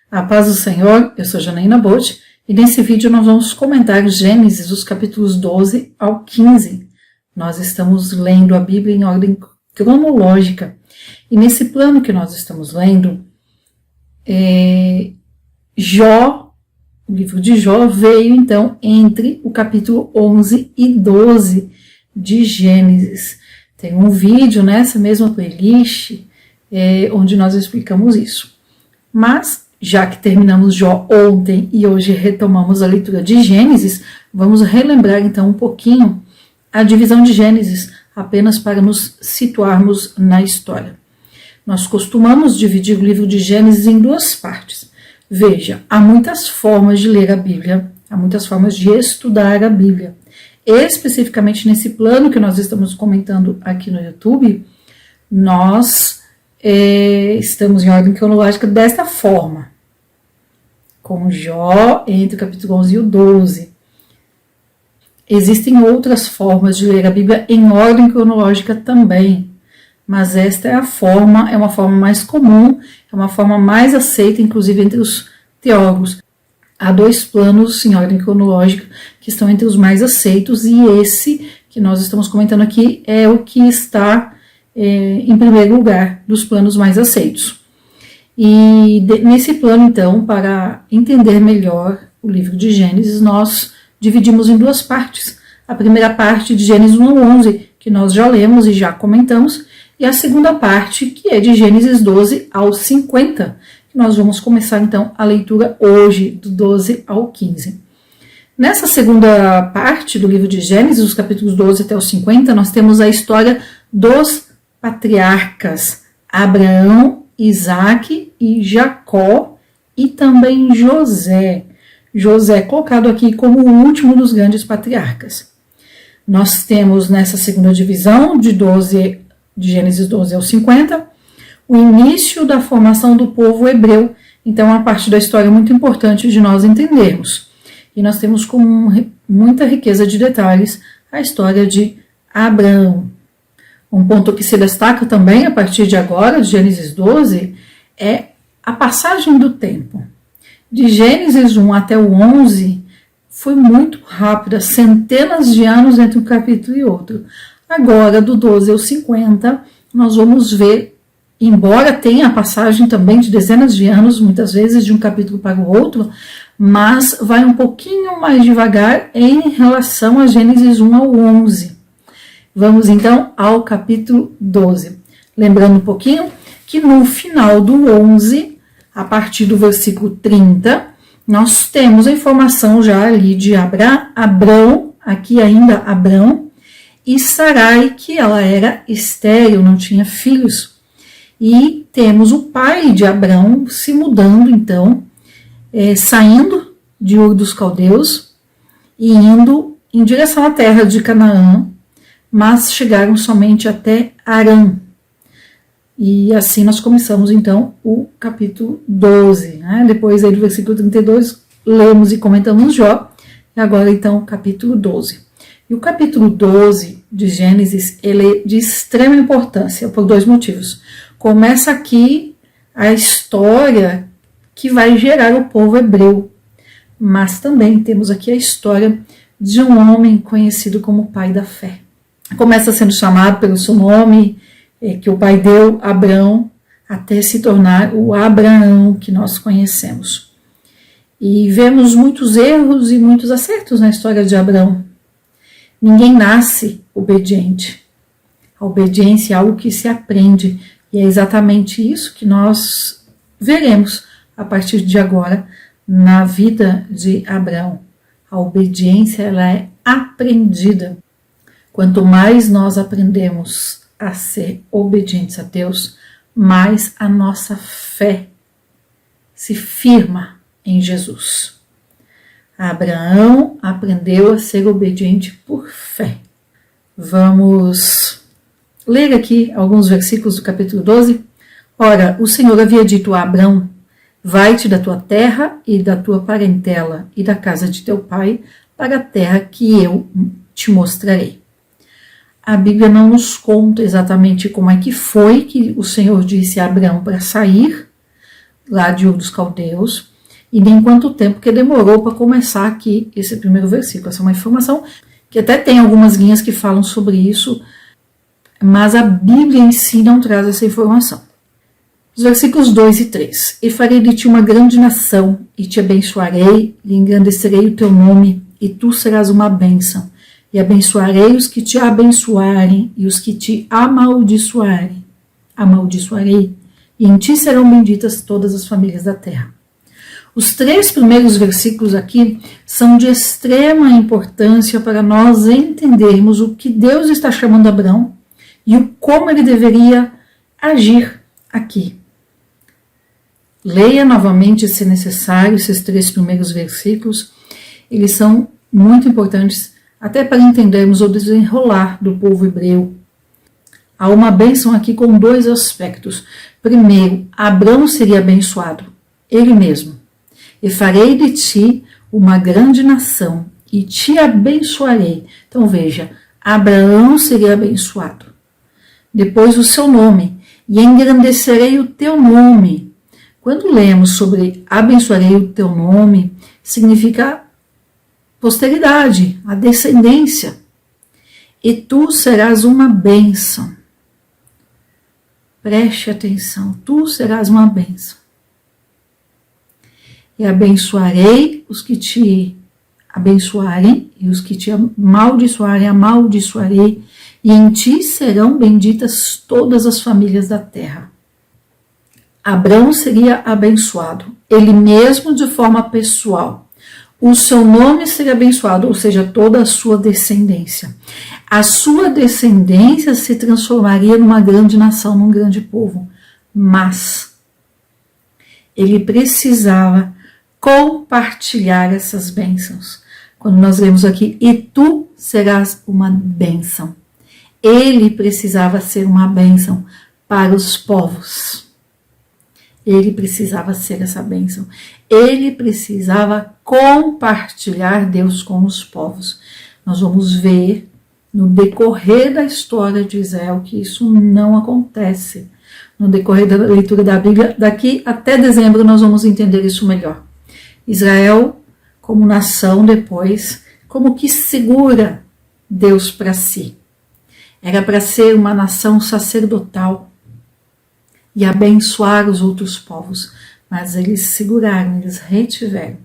A paz do Senhor, eu sou Janaína Bolt e nesse vídeo nós vamos comentar Gênesis, os capítulos 12 ao 15. Nós estamos lendo a Bíblia em ordem cronológica e nesse plano que nós estamos lendo, o livro de Jó veio então entre o capítulo 11 e 12 de Gênesis. Tem um vídeo nessa mesma playlist onde nós explicamos isso. Mas, já que terminamos Jó ontem e hoje retomamos a leitura de Gênesis, vamos relembrar então um pouquinho a divisão de Gênesis, apenas para nos situarmos na história. Nós costumamos dividir o livro de Gênesis em duas partes. Veja, há muitas formas de ler a Bíblia, há muitas formas de estudar a Bíblia. Especificamente nesse plano que nós estamos comentando aqui no YouTube, nós estamos em ordem cronológica desta forma, com Jó entre o capítulo 11 e o 12. Existem outras formas de ler a Bíblia em ordem cronológica também, mas esta é uma forma mais comum, é uma forma mais aceita, inclusive entre os teólogos. Há dois planos em ordem cronológica que estão entre os mais aceitos, e esse que nós estamos comentando aqui é o que está em primeiro lugar dos planos mais aceitos. E nesse plano, então, para entender melhor o livro de Gênesis, nós dividimos em duas partes. A primeira parte de Gênesis 1 ao 11, que nós já lemos e já comentamos, e a segunda parte, que é de Gênesis 12 ao 50, que nós vamos começar, então, a leitura hoje, do 12 ao 15. Nessa segunda parte do livro de Gênesis, os capítulos 12 até os 50, nós temos a história dos patriarcas Abraão, Isaac e Jacó, e também José. José colocado aqui como o último dos grandes patriarcas. Nós temos nessa segunda divisão, de Gênesis 12 ao 50, o início da formação do povo hebreu. Então, a parte da história muito importante de nós entendermos. E nós temos com muita riqueza de detalhes a história de Abraão. Um ponto que se destaca também a partir de agora, de Gênesis 12, é a passagem do tempo. De Gênesis 1 até o 11 foi muito rápida, centenas de anos entre um capítulo e outro. Agora, do 12 ao 50, nós vamos ver, embora tenha a passagem também de dezenas de anos, muitas vezes de um capítulo para o outro, mas vai um pouquinho mais devagar em relação a Gênesis 1 ao 11. Vamos então ao capítulo 12. Lembrando um pouquinho que no final do 11, a partir do versículo 30, nós temos a informação já ali de Abrão, aqui ainda Abrão, e Sarai, que ela era estéril, não tinha filhos. E temos o pai de Abrão se mudando então, saindo de Ur dos Caldeus e indo em direção à terra de Canaã, mas chegaram somente até Harã. E assim nós começamos então o capítulo 12. Depois aí do versículo 32, lemos e comentamos Jó, e agora então o capítulo 12. E o capítulo 12 de Gênesis, ele é de extrema importância por dois motivos. Começa aqui a história que vai gerar o povo hebreu, mas também temos aqui a história de um homem conhecido como pai da fé. Começa sendo chamado pelo seu nome, que o pai deu, Abrão, até se tornar o Abraão que nós conhecemos. E vemos muitos erros e muitos acertos na história de Abrão. Ninguém nasce obediente. A obediência é algo que se aprende, e é exatamente isso que nós veremos a partir de agora na vida de Abrão. A obediência, ela é aprendida. Quanto mais nós aprendemos a ser obedientes a Deus, mais a nossa fé se firma em Jesus. Abraão aprendeu a ser obediente por fé. Vamos ler aqui alguns versículos do capítulo 12. Ora, o Senhor havia dito a Abrão: vai-te da tua terra e da tua parentela e da casa de teu pai para a terra que eu te mostrarei. A Bíblia não nos conta exatamente como é que foi que o Senhor disse a Abrão para sair, lá de Ur dos Caldeus, e nem quanto tempo que demorou para começar aqui esse primeiro versículo. Essa é uma informação que até tem algumas linhas que falam sobre isso, mas a Bíblia em si não traz essa informação. Os versículos 2 e 3. E farei de ti uma grande nação, e te abençoarei, e engrandecerei o teu nome, e tu serás uma bênção. E abençoarei os que te abençoarem, e os que te amaldiçoarem. Amaldiçoarei, e em ti serão benditas todas as famílias da terra. Os 3 primeiros versículos aqui são de extrema importância para nós entendermos o que Deus está chamando Abrão e como ele deveria agir aqui. Leia novamente, se necessário, esses 3 primeiros versículos. Eles são muito importantes até para entendermos o desenrolar do povo hebreu. Há uma bênção aqui com 2 aspectos. Primeiro, Abrão seria abençoado, ele mesmo. E farei de ti uma grande nação, e te abençoarei. Então veja, Abraão seria abençoado. Depois o seu nome, e engrandecerei o teu nome. Quando lemos sobre abençoarei o teu nome, significa posteridade, a descendência. E tu serás uma bênção. Preste atenção, tu serás uma bênção. E abençoarei os que te abençoarem, e os que te amaldiçoarem, amaldiçoarei, e em ti serão benditas todas as famílias da terra. Abrão seria abençoado, ele mesmo de forma pessoal. O seu nome seria abençoado, ou seja, toda a sua descendência. A sua descendência se transformaria numa grande nação, num grande povo. Mas ele precisava compartilhar essas bênçãos. Quando nós lemos aqui, e tu serás uma bênção. Ele precisava ser uma bênção para os povos. Ele precisava ser essa bênção. Ele precisava compartilhar Deus com os povos. Nós vamos ver no decorrer da história de Israel que isso não acontece. No decorrer da leitura da Bíblia, daqui até dezembro nós vamos entender isso melhor. Israel, como nação depois, como que segura Deus para si. Era para ser uma nação sacerdotal e abençoar os outros povos, mas eles seguraram, eles retiveram.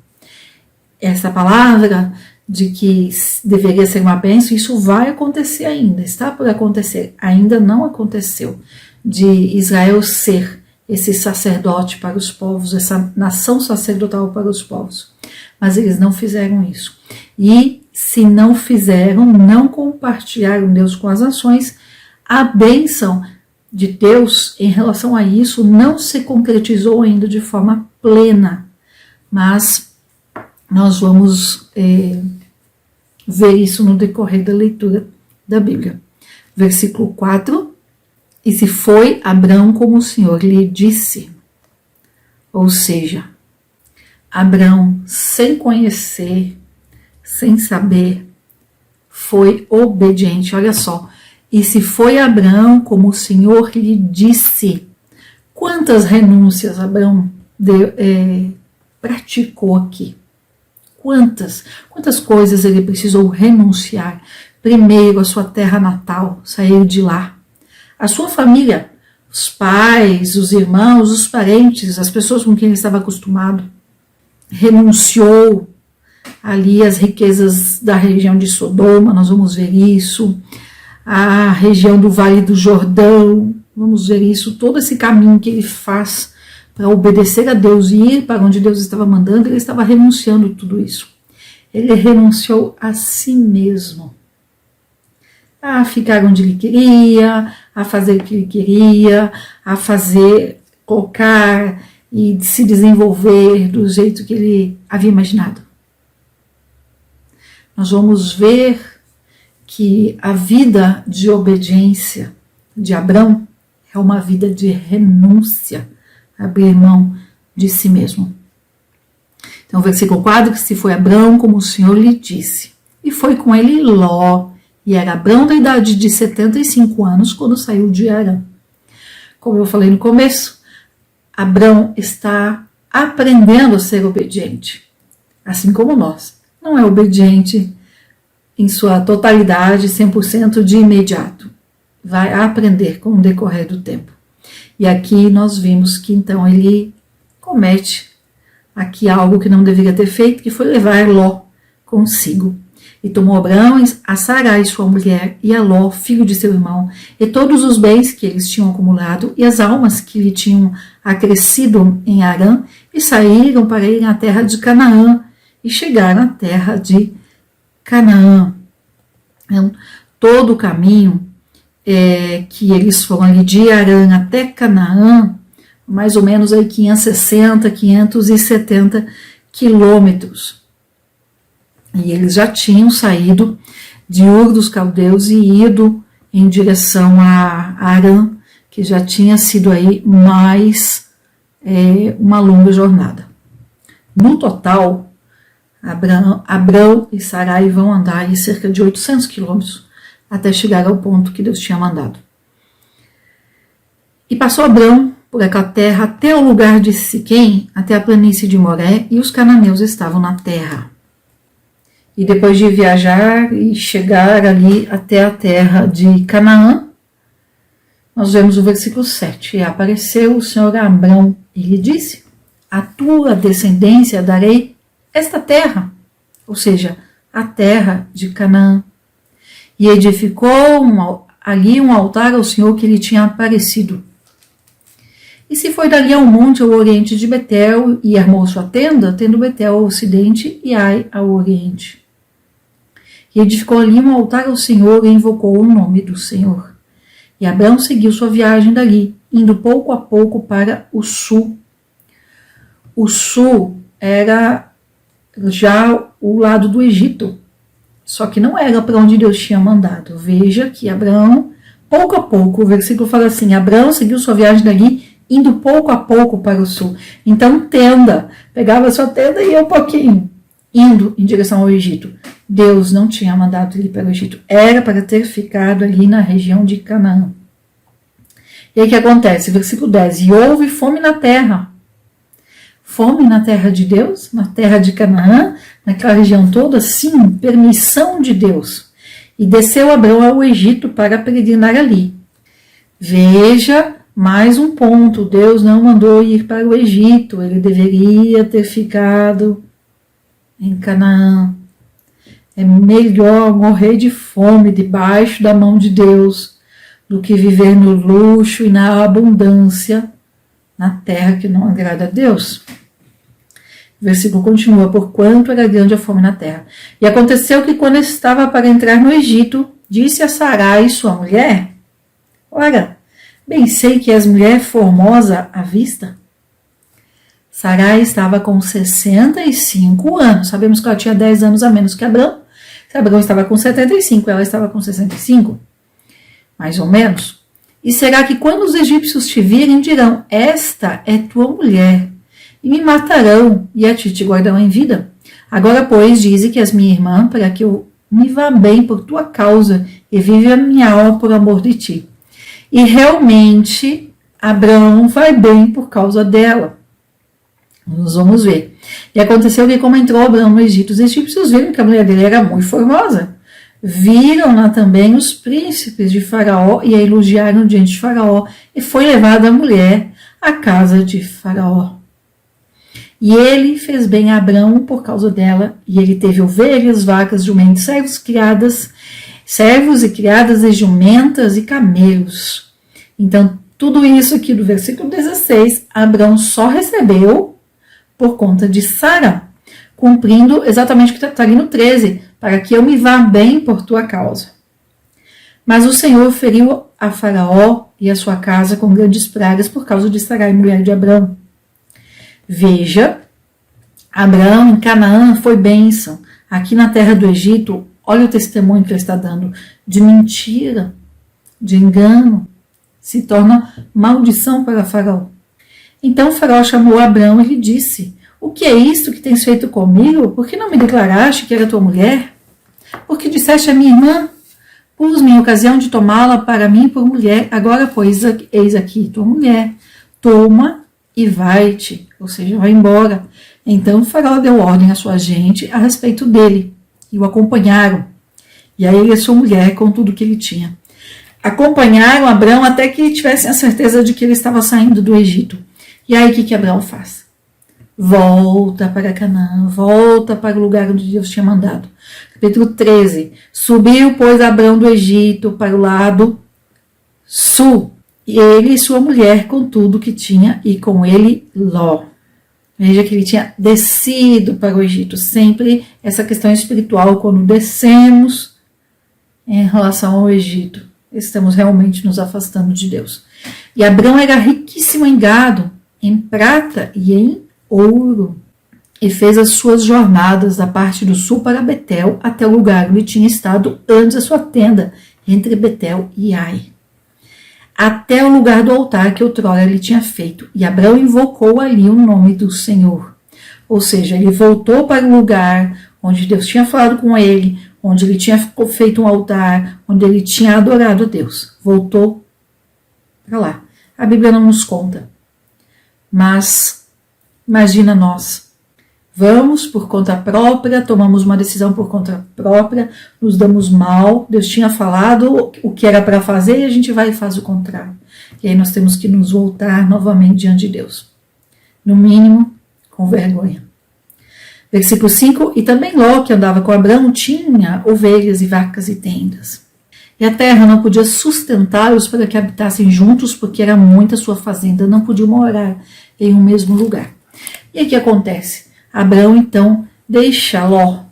Essa palavra de que deveria ser uma bênção, isso vai acontecer ainda, está por acontecer, ainda não aconteceu, de Israel ser esse sacerdote para os povos, essa nação sacerdotal para os povos. Mas eles não fizeram isso. E se não fizeram, não compartilharam Deus com as nações, a bênção de Deus em relação a isso não se concretizou ainda de forma plena. Mas nós vamos ver isso no decorrer da leitura da Bíblia. Versículo 4. E se foi Abrão como o Senhor lhe disse. Ou seja, Abrão, sem conhecer, sem saber, foi obediente. Olha só. E se foi Abrão como o Senhor lhe disse. Quantas renúncias Abrão praticou aqui? Quantas coisas ele precisou renunciar? Primeiro, a sua terra natal, sair de lá. A sua família, os pais, os irmãos, os parentes, as pessoas com quem ele estava acostumado. Renunciou ali às riquezas da região de Sodoma, nós vamos ver isso. A região do Vale do Jordão, vamos ver isso. Todo esse caminho que ele faz para obedecer a Deus e ir para onde Deus estava mandando, ele estava renunciando tudo isso. Ele renunciou a si mesmo. A ficar onde ele queria, a fazer o que ele queria, a colocar e se desenvolver do jeito que ele havia imaginado. Nós vamos ver que a vida de obediência de Abrão é uma vida de renúncia, abrir mão de si mesmo. Então, versículo 4, que se foi Abrão como o Senhor lhe disse, e foi com ele Ló, e era Abrão da idade de 75 anos quando saiu de Harã. Como eu falei no começo, Abrão está aprendendo a ser obediente, assim como nós. Não é obediente em sua totalidade, 100% de imediato. Vai aprender com o decorrer do tempo. E aqui nós vimos que então ele comete aqui algo que não deveria ter feito, que foi levar Ló consigo. E tomou Abrão a Sarai, sua mulher, e a Ló, filho de seu irmão, e todos os bens que eles tinham acumulado, e as almas que lhe tinham acrescido em Harã, e saíram para ir à terra de Canaã, e chegaram à terra de Canaã. Então, todo o caminho que eles foram ali de Harã até Canaã, mais ou menos aí 560, 570 quilômetros. E eles já tinham saído de Ur dos Caldeus e ido em direção a Harã, que já tinha sido aí mais uma longa jornada. No total, Abrão e Sarai vão andar aí cerca de 800 quilômetros até chegar ao ponto que Deus tinha mandado. E passou Abrão por aquela terra até o lugar de Siquém, até a planície de Moré, e os cananeus estavam na terra. E depois de viajar e chegar ali até a terra de Canaã, nós vemos o versículo 7. E apareceu o Senhor a Abrão e lhe disse: a tua descendência darei esta terra, ou seja, a terra de Canaã. E edificou ali um altar ao Senhor que lhe tinha aparecido. E se foi dali ao monte ao oriente de Betel, e armou sua tenda, tendo Betel ao ocidente e Ai ao oriente. E edificou ali um altar ao Senhor e invocou o nome do Senhor. E Abrão seguiu sua viagem dali, indo pouco a pouco para o sul. O sul era já o lado do Egito, só que não era para onde Deus tinha mandado. Veja que Abrão, pouco a pouco, o versículo fala assim, Abrão seguiu sua viagem dali, indo pouco a pouco para o sul. Então, tenda, pegava sua tenda e ia um pouquinho, indo em direção ao Egito. Deus não tinha mandado ele para o Egito, era para ter ficado ali na região de Canaã. E aí o que acontece? Versículo 10, e houve fome na terra. Fome na terra de Deus, na terra de Canaã, naquela região toda, sim, permissão de Deus. E desceu Abrão ao Egito para peregrinar ali. Veja mais um ponto, Deus não mandou ir para o Egito, ele deveria ter ficado em Canaã. É melhor morrer de fome debaixo da mão de Deus do que viver no luxo e na abundância na terra que não agrada a Deus. O versículo continua, porquanto era grande a fome na terra. E aconteceu que quando estava para entrar no Egito, disse a Sarai, sua mulher, ora, bem sei que és mulher formosa à vista. Sarai estava com 65 anos. Sabemos que ela tinha 10 anos a menos que Abrão. Se Abrão estava com 75, ela estava com 65. Mais ou menos. E será que quando os egípcios te virem, dirão, esta é tua mulher, e me matarão, e a ti te guardarão em vida? Agora, pois, dize que és minha irmã, para que eu me vá bem por tua causa, e vive a minha alma por amor de ti. E realmente, Abrão vai bem por causa dela. Nós vamos ver. E aconteceu que, como entrou Abrão no Egito, os egípcios viram que a mulher dele era muito formosa. Viram-na também os príncipes de Faraó e a elogiaram diante de Faraó, e foi levada a mulher à casa de Faraó. E ele fez bem a Abrão por causa dela, e ele teve ovelhas, vacas, jumentos, servos e criadas e jumentas e camelos. Então, tudo isso aqui do versículo 16, Abrão só recebeu por conta de Sara, cumprindo exatamente o que está ali no 13, para que eu me vá bem por tua causa. Mas o Senhor feriu a Faraó e a sua casa com grandes pragas por causa de Sarai, mulher de Abrão. Veja, Abrão em Canaã foi bênção. Aqui na terra do Egito, olha o testemunho que ele está dando, de mentira, de engano, se torna maldição para Faraó. Então Faraó chamou Abrão e lhe disse, o que é isto que tens feito comigo? Por que não me declaraste que era tua mulher? Porque disseste a minha irmã, pus-me em ocasião de tomá-la para mim por mulher, agora, pois, eis aqui tua mulher, toma e vai-te, ou seja, vai embora. Então o faraó deu ordem à sua gente a respeito dele, e o acompanharam. E aí ele e a sua mulher com tudo que ele tinha. Acompanharam Abrão até que tivessem a certeza de que ele estava saindo do Egito. E aí o que Abrão faz? Volta para Canaã, volta para o lugar onde Deus tinha mandado. Capítulo 13. Subiu, pois, Abrão do Egito para o lado sul, e ele e sua mulher com tudo que tinha, e com ele Ló. Veja que ele tinha descido para o Egito. Sempre essa questão espiritual, quando descemos em relação ao Egito, estamos realmente nos afastando de Deus. E Abrão era riquíssimo em gado, em prata e em ouro, e fez as suas jornadas da parte do sul para Betel, até o lugar onde tinha estado antes a sua tenda, entre Betel e Ai, até o lugar do altar que outrora ele tinha feito. E Abrão invocou ali o nome do Senhor. Ou seja, ele voltou para o lugar onde Deus tinha falado com ele, onde ele tinha feito um altar, onde ele tinha adorado a Deus. Voltou para lá. A Bíblia não nos conta. Mas imagina nós. Vamos por conta própria, tomamos uma decisão por conta própria, nos damos mal, Deus tinha falado o que era para fazer e a gente vai e faz o contrário. E aí nós temos que nos voltar novamente diante de Deus. No mínimo, com vergonha. Versículo 5, e também Ló, que andava com Abrão, tinha ovelhas e vacas e tendas. E a terra não podia sustentá-los para que habitassem juntos, porque era muita sua fazenda, não podiam morar em um mesmo lugar. E aí o que acontece? Abrão, então, deixa Ló,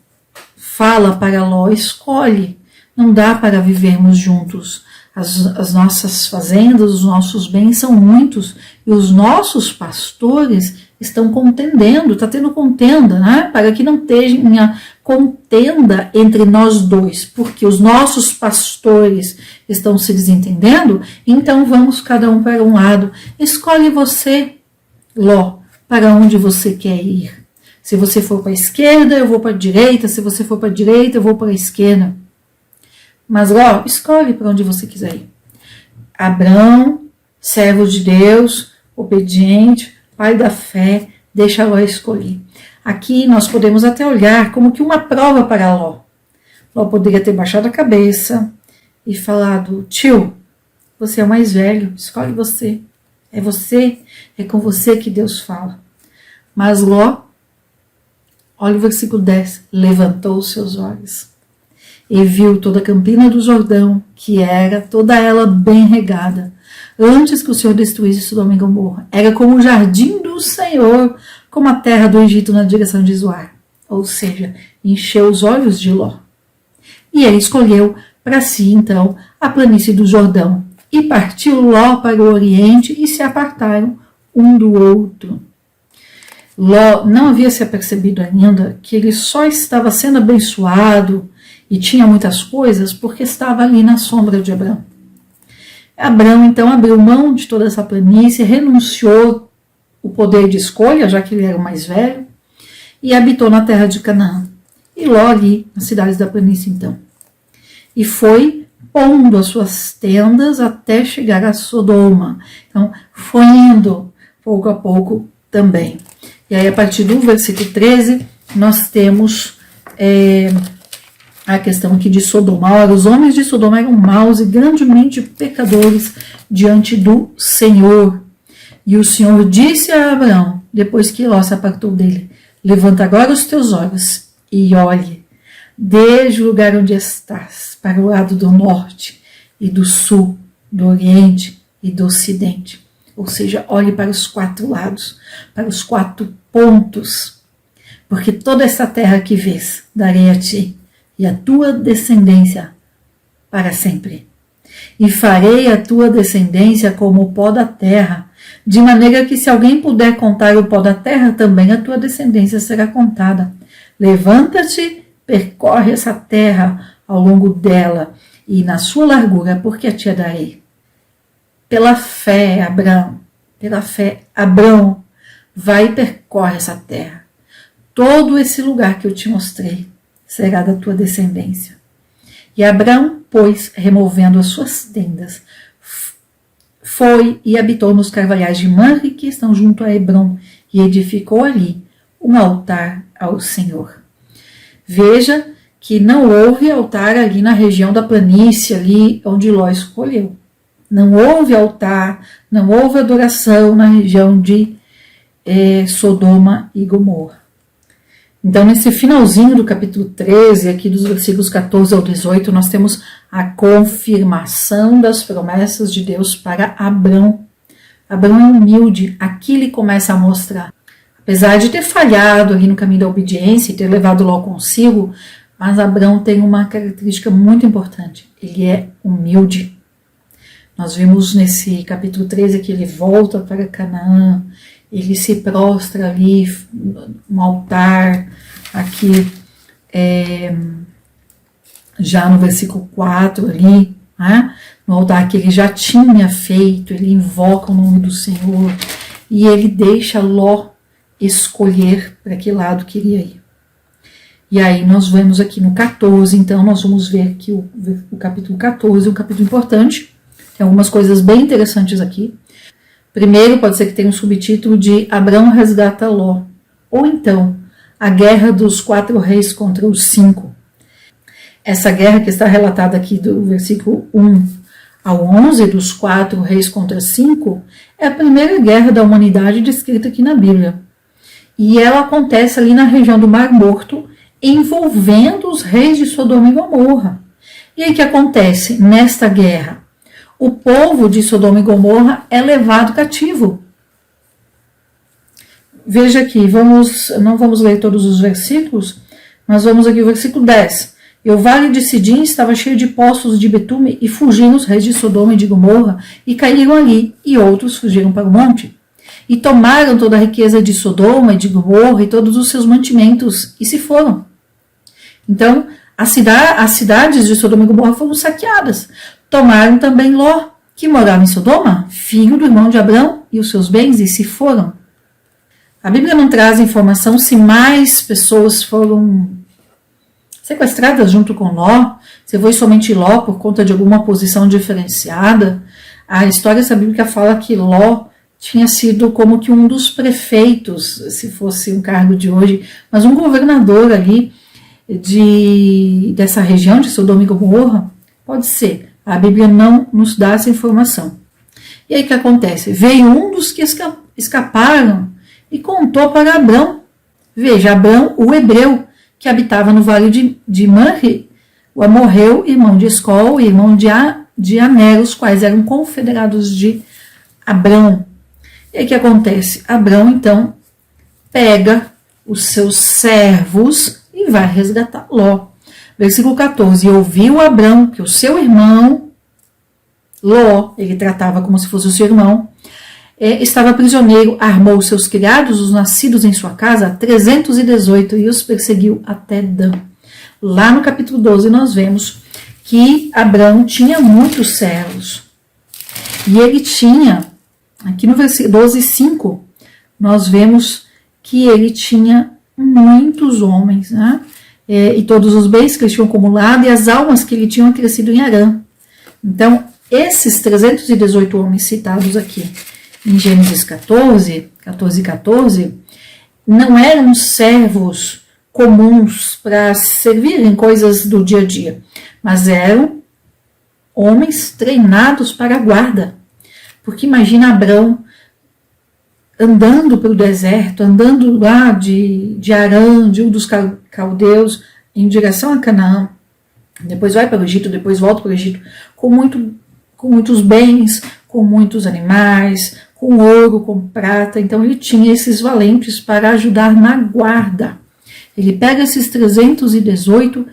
fala para Ló, escolhe, não dá para vivermos juntos. As nossas fazendas, os nossos bens são muitos, e os nossos pastores estão contendendo, está tendo contenda, né? Para que não tenha contenda entre nós dois, porque os nossos pastores estão se desentendendo, então vamos cada um para um lado. Escolhe você, Ló, para onde você quer ir. Se você for para a esquerda, eu vou para a direita. Se você for para a direita, eu vou para a esquerda. Mas, Ló, escolhe para onde você quiser ir. Abrão, servo de Deus, obediente, pai da fé, deixa Ló escolher. Aqui nós podemos até olhar como que uma prova para Ló. Ló poderia ter baixado a cabeça e falado, tio, você é o mais velho, escolhe você. É com você que Deus fala. Mas Ló, olha o versículo 10, levantou os seus olhos e viu toda a campina do Jordão, que era toda ela bem regada, antes que o Senhor destruísse Sodoma e Gomorra. Era como o jardim do Senhor, como a terra do Egito na direção de Zoar. Ou seja, encheu os olhos de Ló. E ele escolheu para si, então, a planície do Jordão. E partiu Ló para o oriente e se apartaram um do outro. Ló não havia se apercebido ainda que ele só estava sendo abençoado e tinha muitas coisas porque estava ali na sombra de Abrão. Abrão, então, abriu mão de toda essa planície, renunciou o poder de escolha, já que ele era o mais velho, e habitou na terra de Canaã. E Ló ali, nas cidades da planície, então. E foi pondo as suas tendas até chegar a Sodoma. Então, foi indo pouco a pouco também. E aí, a partir do versículo 13, nós temos a questão aqui de Sodoma. Ora, os homens de Sodoma eram maus e grandemente pecadores diante do Senhor. E o Senhor disse a Abrão, depois que Ló se apartou dele, levanta agora os teus olhos e olhe, desde o lugar onde estás, para o lado do norte e do sul, do oriente e do ocidente. Ou seja, olhe para os 4 lados, para os 4 pontos, porque toda essa terra que vês, darei a ti e a tua descendência para sempre. E farei a tua descendência como o pó da terra, de maneira que se alguém puder contar o pó da terra, também a tua descendência será contada. Levanta-te, percorre essa terra ao longo dela e na sua largura, porque a ti a darei. Pela fé, Abrão, vai e percorre essa terra. Todo esse lugar que eu te mostrei será da tua descendência. E Abrão, pois, removendo as suas tendas, foi e habitou nos carvalhais de Mamre, que estão junto a Hebron, e edificou ali um altar ao Senhor. Veja que não houve altar ali na região da planície, ali onde Ló escolheu. Não houve altar, não houve adoração na região de Sodoma e Gomorra. Então, nesse finalzinho do capítulo 13, aqui dos versículos 14 ao 18, nós temos a confirmação das promessas de Deus para Abrão. Abrão é humilde, aqui ele começa a mostrar. Apesar de ter falhado ali no caminho da obediência e ter levado Ló consigo, mas Abrão tem uma característica muito importante, ele é humilde. Nós vimos nesse capítulo 13 que ele volta para Canaã, ele se prostra ali no altar, aqui já no versículo 4 ali, né? No altar que ele já tinha feito, ele invoca o nome do Senhor e ele deixa Ló escolher para que lado queria ir. E aí nós vemos aqui no 14, então nós vamos ver que o capítulo 14 é um capítulo importante, tem algumas coisas bem interessantes aqui. Primeiro, pode ser que tenha um subtítulo de Abrão resgata Ló, ou então, a guerra dos 4 reis contra os 5. Essa guerra que está relatada aqui do versículo 1 ao 11, dos 4 reis contra 5, é a primeira guerra da humanidade descrita aqui na Bíblia. E ela acontece ali na região do Mar Morto, envolvendo os reis de Sodoma e Gomorra. E aí o que acontece nesta guerra? O povo de Sodoma e Gomorra é levado cativo. Veja aqui, não vamos ler todos os versículos, mas vamos aqui ao versículo 10. E o vale de Sidim estava cheio de poços de betume, e fugiram os reis de Sodoma e de Gomorra, e caíram ali, e outros fugiram para o monte. E tomaram toda a riqueza de Sodoma e de Gomorra, e todos os seus mantimentos, e se foram. Então, as cidades de Sodoma e Gomorra foram saqueadas. Tomaram também Ló, que morava em Sodoma, filho do irmão de Abrão, e os seus bens, e se foram. A Bíblia não traz informação se mais pessoas foram sequestradas junto com Ló, se foi somente Ló por conta de alguma posição diferenciada. A história bíblica fala que Ló tinha sido como que um dos prefeitos, se fosse um cargo de hoje, mas um governador ali dessa região de Sodoma e Gomorra. Pode ser. A Bíblia não nos dá essa informação. E aí o que acontece? Veio um dos que escaparam e contou para Abrão. Veja, Abrão, o hebreu, que habitava no vale de Mamre, o amorreu, irmão de Escol e irmão de Aner, os quais eram confederados de Abrão. E aí o que acontece? Abrão, então, pega os seus servos e vai resgatar Ló. Versículo 14, e ouviu Abrão que o seu irmão, Ló, ele tratava como se fosse o seu irmão, estava prisioneiro, armou os seus criados, os nascidos em sua casa, 318, e os perseguiu até Dan. Lá no capítulo 12 nós vemos que Abrão tinha muitos servos. E ele tinha, aqui no versículo 12:5, nós vemos que ele tinha muitos homens, né? E todos os bens que eles tinham acumulado e as almas que ele tinham crescido em Harã. Então, esses 318 homens citados aqui em Gênesis 14, não eram servos comuns para servirem coisas do dia a dia, mas eram homens treinados para a guarda. Porque imagina Abrão andando pelo deserto, andando lá de Harã, de dos caldeus, em direção a Canaã, depois vai para o Egito, depois volta para o Egito, com muitos bens, com muitos animais, com ouro, com prata. Então ele tinha esses valentes para ajudar na guarda. Ele pega esses 318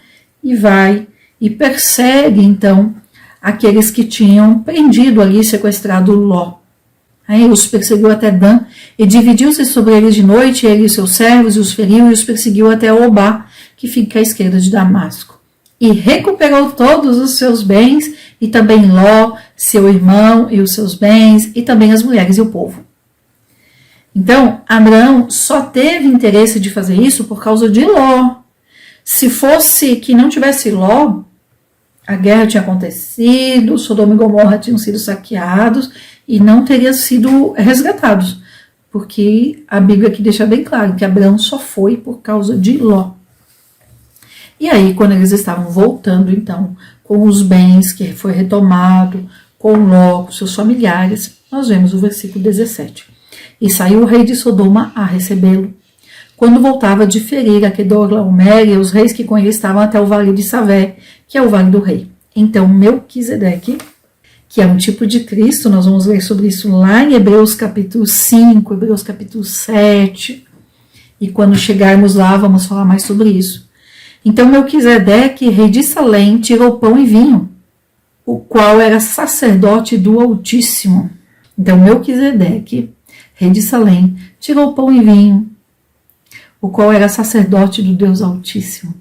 e vai e persegue então aqueles que tinham prendido ali, sequestrado Ló. Aí os perseguiu até Dan, e dividiu-se sobre eles de noite, ele e seus servos, e os feriu, e os perseguiu até Obá, que fica à esquerda de Damasco. E recuperou todos os seus bens, e também Ló, seu irmão, e os seus bens, e também as mulheres e o povo. Então, Abraão só teve interesse de fazer isso por causa de Ló. Se fosse que não tivesse Ló, A guerra tinha acontecido, Sodoma e Gomorra tinham sido saqueados e não teriam sido resgatados, porque a Bíblia aqui deixa bem claro que Abraão só foi por causa de Ló. E aí, quando eles estavam voltando, então, com os bens que foi retomado, com Ló, com seus familiares, nós vemos o versículo 17. E saiu o rei de Sodoma a recebê-lo. Quando voltava de ferir a Quedorlaomer e os reis que com ele estavam até o vale de Savé, que é o vale do rei. Então, Melquisedeque, que é um tipo de Cristo, nós vamos ler sobre isso lá em Hebreus capítulo 5, Hebreus capítulo 7, e quando chegarmos lá vamos falar mais sobre isso. Então, Melquisedeque, rei de Salém, tirou pão e vinho, o qual era sacerdote do Altíssimo. Então, Melquisedeque, rei de Salém, tirou pão e vinho, o qual era sacerdote do Deus Altíssimo.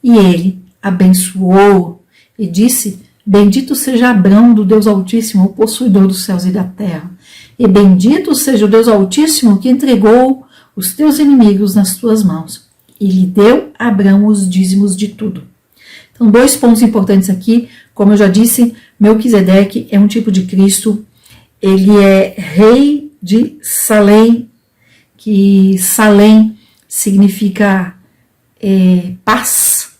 E ele abençoou e disse: bendito seja Abrão do Deus Altíssimo, o possuidor dos céus e da terra. E bendito seja o Deus Altíssimo que entregou os teus inimigos nas tuas mãos. E lhe deu a Abrão os dízimos de tudo. Então, 2 pontos importantes aqui. Como eu já disse, Melquisedeque é um tipo de Cristo. Ele é rei de Salém, que Salém significa paz.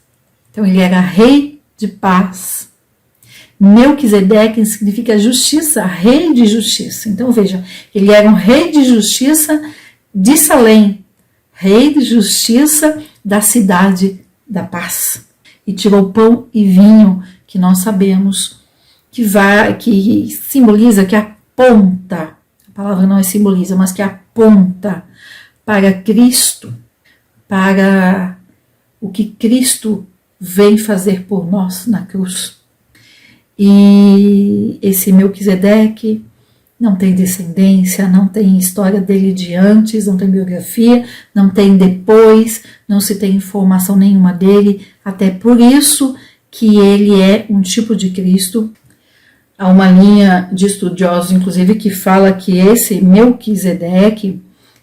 Então, ele era rei de paz. Melquisedeque significa justiça, rei de justiça. Então, veja, ele era um rei de justiça de Salém, rei de justiça da cidade da paz. E tirou pão e vinho, que nós sabemos que simboliza, que aponta, a palavra não é simboliza, mas que aponta para Cristo, para o que Cristo vem fazer por nós na cruz. E esse Melquisedeque não tem descendência, não tem história dele de antes, não tem biografia, não tem depois, não se tem informação nenhuma dele, até por isso que ele é um tipo de Cristo. Há uma linha de estudiosos, inclusive, que fala que esse Melquisedeque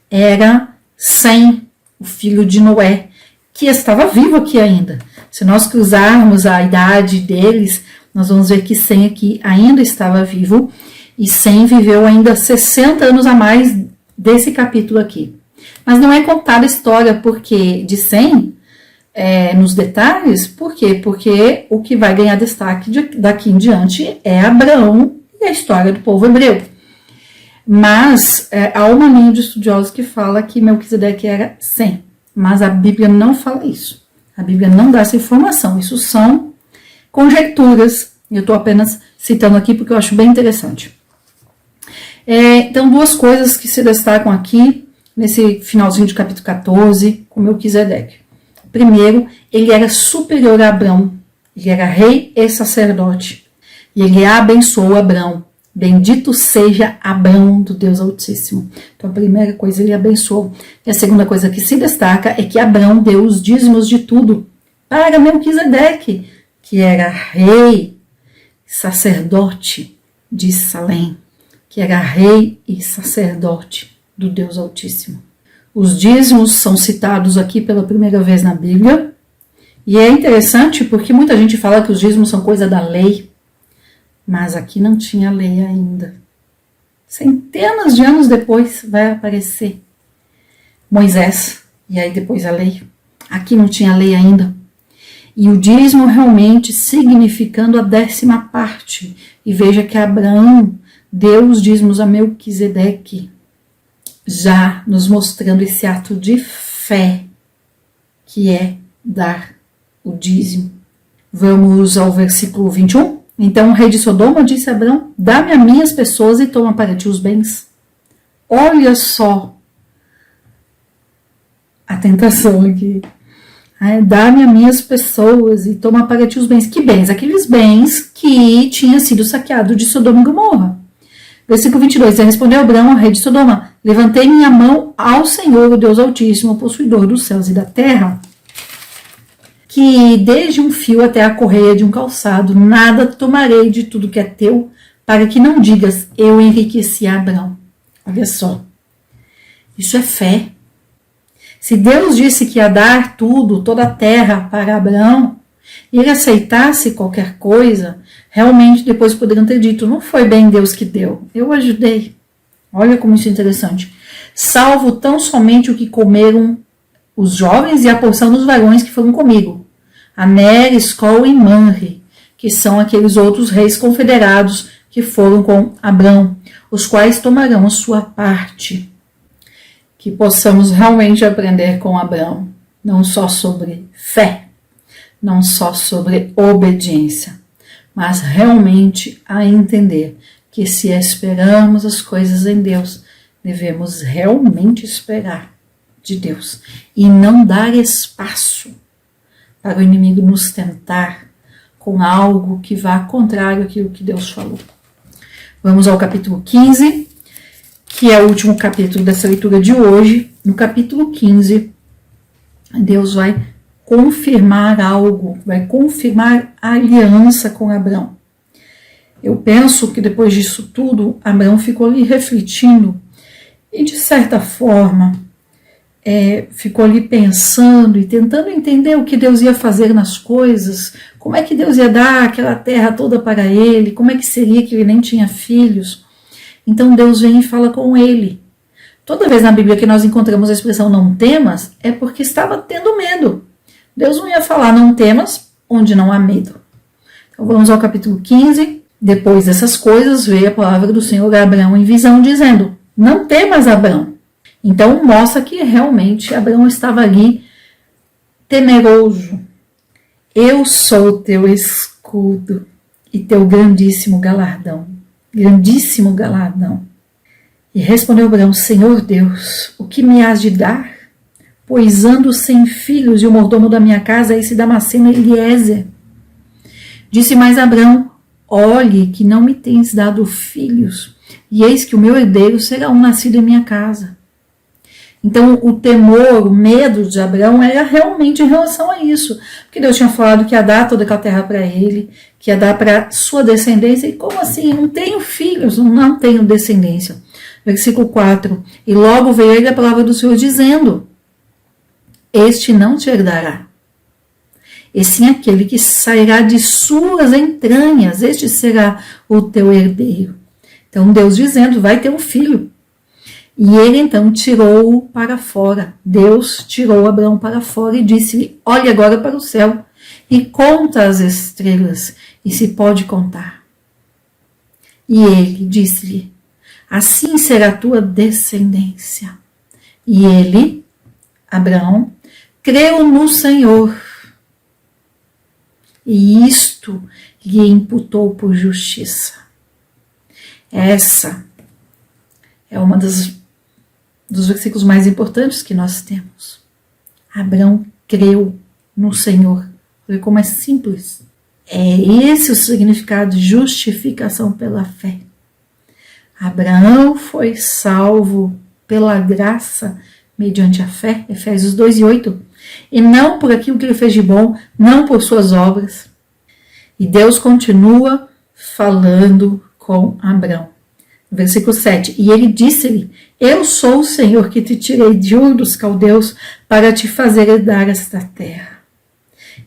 era Sem, o filho de Noé, que estava vivo aqui ainda. Se nós cruzarmos a idade deles, nós vamos ver que Sem aqui ainda estava vivo, e Sem viveu ainda 60 anos a mais desse capítulo aqui. Mas não é contada a história porque de Sem, nos detalhes. Por quê? Porque o que vai ganhar destaque daqui em diante é Abraão e a história do povo hebreu. Mas há uma linha de estudiosos que fala que Melquisedeque era Sem, mas a Bíblia não fala isso. A Bíblia não dá essa informação. Isso são conjecturas. Eu estou apenas citando aqui porque eu acho bem interessante. Então, 2 coisas que se destacam aqui nesse finalzinho de capítulo 14 com Melquisedeque. Primeiro, ele era superior a Abrão. Ele era rei e sacerdote. E ele abençoou Abrão. Bendito seja Abrão do Deus Altíssimo. Então, a primeira coisa, ele abençoou. E a segunda coisa que se destaca é que Abrão deu os dízimos de tudo para Melquisedeque, que era rei, sacerdote de Salém, que era rei e sacerdote do Deus Altíssimo. Os dízimos são citados aqui pela primeira vez na Bíblia, e é interessante porque muita gente fala que os dízimos são coisa da lei, mas aqui não tinha lei ainda. Centenas de anos depois vai aparecer Moisés, e aí depois a lei. Aqui não tinha lei ainda. E o dízimo realmente significando a 10ª parte. E veja que Abraão deu os dízimos a Melquisedeque, já nos mostrando esse ato de fé que é dar o dízimo. Vamos ao versículo 21. Então o rei de Sodoma disse a Abrão: dá-me a minhas pessoas e toma para ti os bens. Olha só a tentação aqui. Dá-me a minhas pessoas e toma para ti os bens. Que bens? Aqueles bens que tinham sido saqueados de Sodoma e Gomorra. Versículo 22. Respondeu Abrão ao rei de Sodoma: levantei minha mão ao Senhor, o Deus Altíssimo, o possuidor dos céus e da terra, que desde um fio até a correia de um calçado, nada tomarei de tudo que é teu, para que não digas, eu enriqueci Abrão. Olha só. Isso é fé. Se Deus disse que ia dar tudo, toda a terra para Abrão, e ele aceitasse qualquer coisa, realmente depois poderiam ter dito, não foi bem Deus que deu, eu ajudei. Olha como isso é interessante. Salvo tão somente o que comeram os jovens e a porção dos varões que foram comigo, Aner, Escol e Manre, que são aqueles outros reis confederados que foram com Abrão, os quais tomarão a sua parte. Que possamos realmente aprender com Abrão, não só sobre fé, não só sobre obediência, mas realmente a entender que se esperamos as coisas em Deus, devemos realmente esperar de Deus e não dar espaço para o inimigo nos tentar com algo que vá contrário àquilo que Deus falou. Vamos ao capítulo 15, que é o último capítulo dessa leitura de hoje. No capítulo 15, Deus vai confirmar algo, vai confirmar a aliança com Abrão. Eu penso que depois disso tudo, Abrão ficou ali refletindo e, de certa forma, ficou ali pensando e tentando entender o que Deus ia fazer nas coisas, como é que Deus ia dar aquela terra toda para ele, como é que seria que ele nem tinha filhos. Então Deus vem e fala com ele. Toda vez na Bíblia que nós encontramos a expressão não temas, é porque estava tendo medo. Deus não ia falar não temas onde não há medo. Então vamos ao capítulo 15. Depois dessas coisas veio a palavra do Senhor a Abrão em visão, dizendo, não temas, Abrão. Então mostra que realmente Abrão estava ali temeroso. Eu sou teu escudo e teu grandíssimo galardão. Grandíssimo galardão. E respondeu Abrão, Senhor Deus, o que me has de dar? Pois ando sem filhos e o mordomo da minha casa é esse Damasceno Eliezer. Disse mais Abrão, olhe que não me tens dado filhos, e eis que o meu herdeiro será um nascido em minha casa. Então o temor, o medo de Abrão era realmente em relação a isso, porque Deus tinha falado que ia dar toda aquela terra para ele, que ia dar para sua descendência, e como assim? Não tenho filhos, não tenho descendência. Versículo 4, e logo veio ele a palavra do Senhor dizendo, este não te herdará, e sim aquele que sairá de suas entranhas, este será o teu herdeiro. Então Deus dizendo, vai ter um filho. E ele então tirou-o para fora. Deus tirou Abrão para fora e disse-lhe, olhe agora para o céu e conta as estrelas, e se pode contar. E ele disse-lhe, assim será a tua descendência. E ele, Abrão, creu no Senhor, e isto lhe imputou por justiça. Essa é uma dos versículos mais importantes que nós temos. Abrão creu no Senhor. Olha como é simples. É esse o significado de justificação pela fé. Abraão foi salvo pela graça mediante a fé, Efésios 2:8, e não por aquilo que ele fez de bom, não por suas obras. E Deus continua falando com Abrão. Versículo 7, e ele disse-lhe, eu sou o Senhor que te tirei de Ur dos caldeus para te fazer herdar esta terra.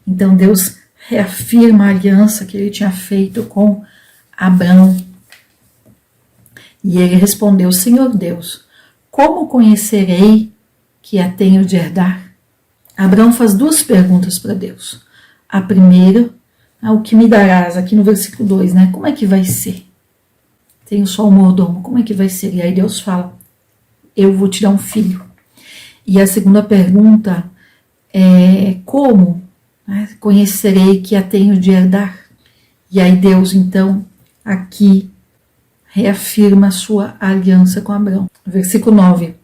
Então Deus reafirma a aliança que ele tinha feito com Abrão. E ele respondeu, Senhor Deus, como conhecerei que a tenho de herdar? Abrão faz duas perguntas para Deus. A primeira, o que me darás? Aqui no versículo 2, né? Como é que vai ser? Tenho só o mordomo, como é que vai ser? E aí Deus fala, eu vou te dar um filho. E a segunda pergunta é, como conhecerei que a tenho de herdar? E aí Deus, então, aqui reafirma a sua aliança com Abrão. Versículo 9.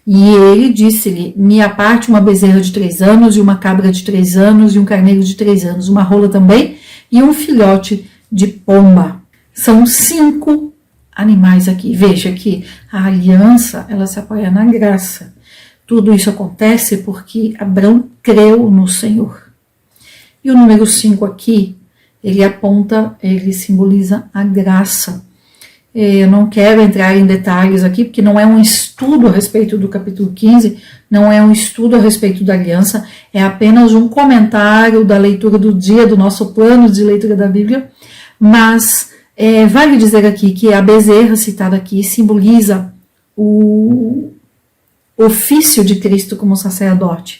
E ele disse-lhe, me aparte uma bezerra de 3 anos, e uma cabra de 3 anos, e um carneiro de 3 anos, uma rola também, e um filhote de pomba. São 5 animais aqui. Veja que a aliança, ela se apoia na graça. Tudo isso acontece porque Abrão creu no Senhor. E o número 5 aqui, ele aponta, ele simboliza a graça. Eu não quero entrar em detalhes aqui, porque não é um estudo a respeito do capítulo 15, não é um estudo a respeito da aliança, é apenas um comentário da leitura do dia, do nosso plano de leitura da Bíblia, mas vale dizer aqui que a bezerra citada aqui simboliza o ofício de Cristo como sacerdote,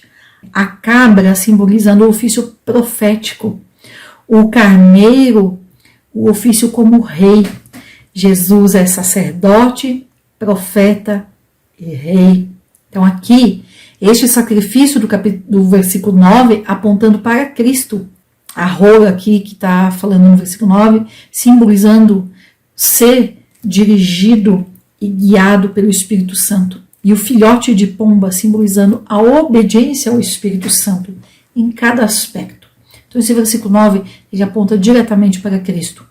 a cabra simbolizando o ofício profético, o carneiro, o ofício como rei. Jesus é sacerdote, profeta e rei. Então aqui, este sacrifício do versículo 9, apontando para Cristo. A rola aqui, que está falando no versículo 9, simbolizando ser dirigido e guiado pelo Espírito Santo. E o filhote de pomba simbolizando a obediência ao Espírito Santo em cada aspecto. Então esse versículo 9, ele aponta diretamente para Cristo.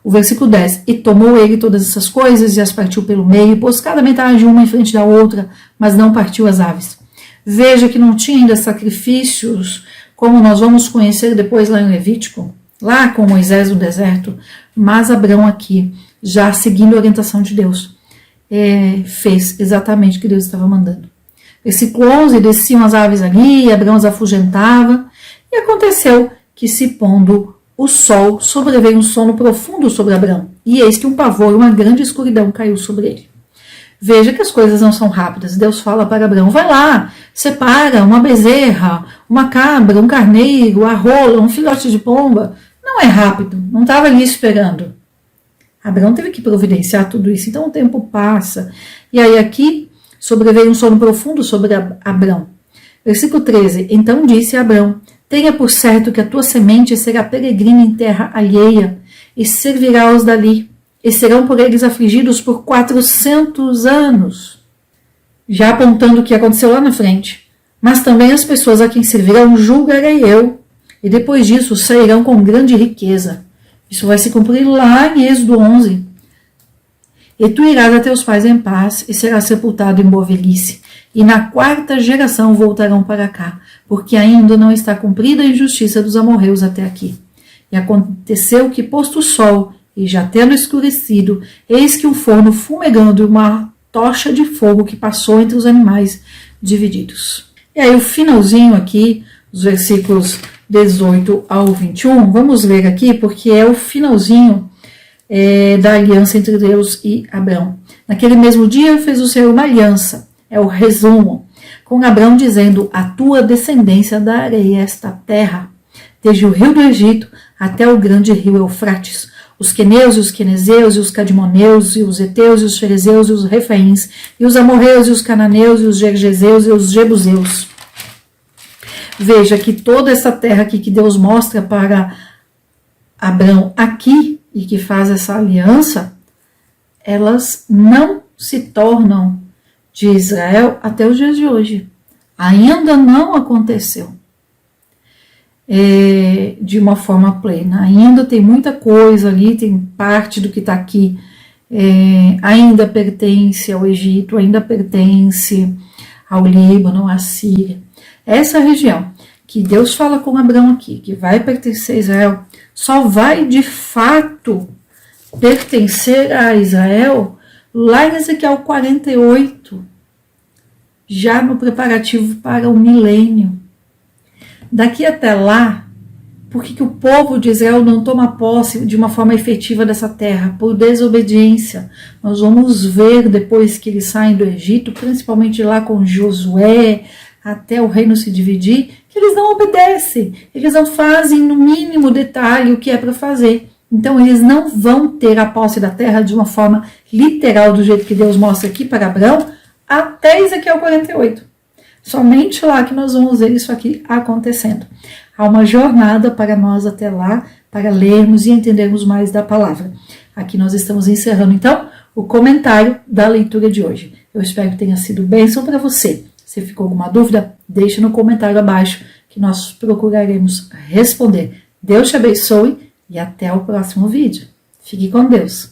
O versículo 10, e tomou ele todas essas coisas e as partiu pelo meio, e pôs cada metade uma em frente da outra, mas não partiu as aves. Veja que não tinha ainda sacrifícios, como nós vamos conhecer depois lá em Levítico, lá com Moisés no deserto, mas Abrão aqui, já seguindo a orientação de Deus, fez exatamente o que Deus estava mandando. Versículo 11, desciam as aves ali, e Abrão as afugentava, e aconteceu que se pondo o sol, sobreveio um sono profundo sobre Abrão, e eis que um pavor, uma grande escuridão caiu sobre ele. Veja que as coisas não são rápidas. Deus fala para Abrão, vai lá, separa uma bezerra, uma cabra, um carneiro, a rola, um filhote de pomba. Não é rápido, não estava ali esperando. Abrão teve que providenciar tudo isso, então o tempo passa. E aí aqui sobreveio um sono profundo sobre Abrão. Versículo 13, então disse Abrão, tenha por certo que a tua semente será peregrina em terra alheia, e servirá-os dali, e serão por eles afligidos por 400 anos. Já apontando o que aconteceu lá na frente. Mas também as pessoas a quem servirão julgarei eu, e depois disso sairão com grande riqueza. Isso vai se cumprir lá em Êxodo 11. E tu irás a teus pais em paz, e serás sepultado em boa velhice. E na 4ª geração voltarão para cá, porque ainda não está cumprida a injustiça dos amorreus até aqui. E aconteceu que, posto o sol, e já tendo escurecido, eis que um forno fumegando e uma tocha de fogo que passou entre os animais divididos. E aí o finalzinho aqui, os versículos 18 ao 21, vamos ler aqui, porque é o finalzinho da aliança entre Deus e Abrão. Naquele mesmo dia fez o Senhor uma aliança, é o resumo, com Abrão dizendo, a tua descendência darei esta terra, desde o rio do Egito até o grande rio Eufrates, os queneus e os quenezeus e os cadmoneus e os heteus e os ferezeus e os refaíns e os amorreus e os cananeus e os gergeseus e os jebuseus. Veja que toda essa terra aqui que Deus mostra para Abrão aqui e que faz essa aliança, elas não se tornam de Israel até os dias de hoje. Ainda não aconteceu de uma forma plena. Ainda tem muita coisa ali, tem parte do que está aqui ainda pertence ao Egito, ainda pertence ao Líbano, à Síria. Essa região que Deus fala com Abrão aqui, que vai pertencer a Israel, só vai de fato pertencer a Israel lá em Ezequiel 48, já no preparativo para o milênio. Daqui até lá, por que o povo de Israel não toma posse de uma forma efetiva dessa terra? Por desobediência. Nós vamos ver depois que eles saem do Egito, principalmente lá com Josué, até o reino se dividir, que eles não obedecem, eles não fazem no mínimo detalhe o que é para fazer. Então eles não vão ter a posse da terra de uma forma literal, do jeito que Deus mostra aqui para Abrão, até Ezequiel 48. Somente lá que nós vamos ver isso aqui acontecendo. Há uma jornada para nós até lá, para lermos e entendermos mais da palavra. Aqui nós estamos encerrando, então, o comentário da leitura de hoje. Eu espero que tenha sido bênção para você. Se ficou alguma dúvida, deixe no comentário abaixo, que nós procuraremos responder. Deus te abençoe e até o próximo vídeo. Fique com Deus.